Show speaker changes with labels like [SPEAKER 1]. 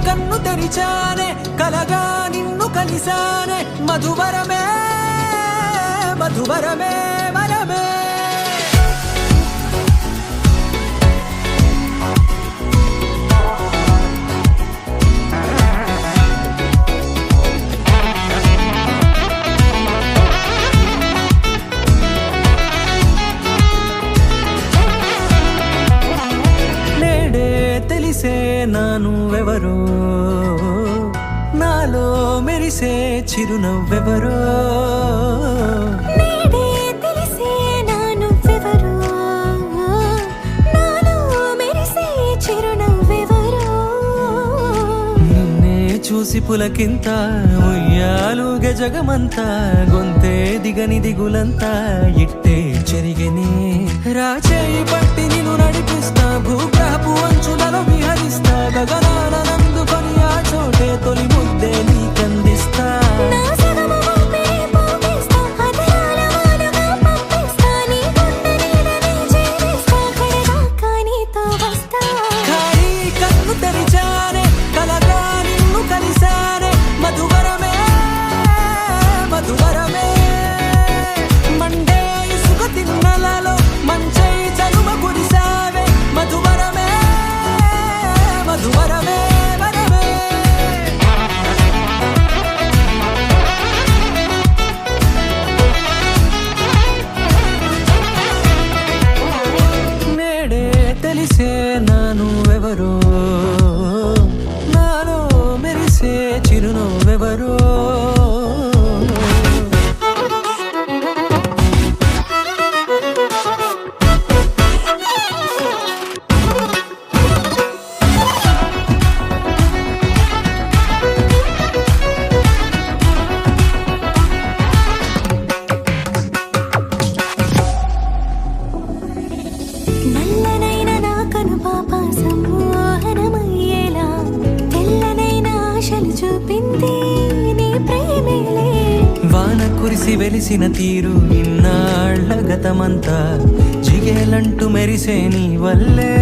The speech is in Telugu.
[SPEAKER 1] కన్ను తెరిచానే కలగా నిన్ను కలిసానే మధువరమే మధువరమే వరమే తెలిసే నానువెవరో నాలో మెరిసే చిరునవ్వెవరో
[SPEAKER 2] నేడే తెలిసే నానువెవరో నాలో మెరిసే చిరునవ్వెవరో
[SPEAKER 1] నిన్నే చూసి పులకింత ఉయ్యాలుగే జగమంతా గొంతే దిగని దిగులంతా ఇట్టే చెరిగనే రాచేయి పట్టి నిన్ను నడిపిస్తా భూగ్రహపు అంచులలో విహరిస్తా గగనాల నందుకొని ఆ చోటే తొలి ముద్దే నీకందిస్తా
[SPEAKER 2] నా సగము ఊపిరి పోపిస్తా అదరాల వానగా పంపిస్తా నీ గుండె నీడనే చేరిస్తా కడదాకా నీతో వస్తా
[SPEAKER 1] ఖాళీ కన్ను తెరిచానే కలగా నిన్ను కలిసానే మధువరమే మధువరమే మండే ఇసుక తిన్నలలో మంచై చలువ కురిసావే మధువరమే మధువరమే వరమే నేడే తెలిసే నానువెవరో నాలో మెరిసే చిరునవ్వెవరో
[SPEAKER 2] నల్లనైన నా కనుపాప సమ్మోహనమయ్యేలా తెల్లనైన ఆశలు చూపింది నీ ప్రేమేలే
[SPEAKER 1] వాన కురిసి వెలిసిన తీరు ఇన్నాళ్ల గతమంతా జిగేలంటూ మెరిసే నీ వల్లే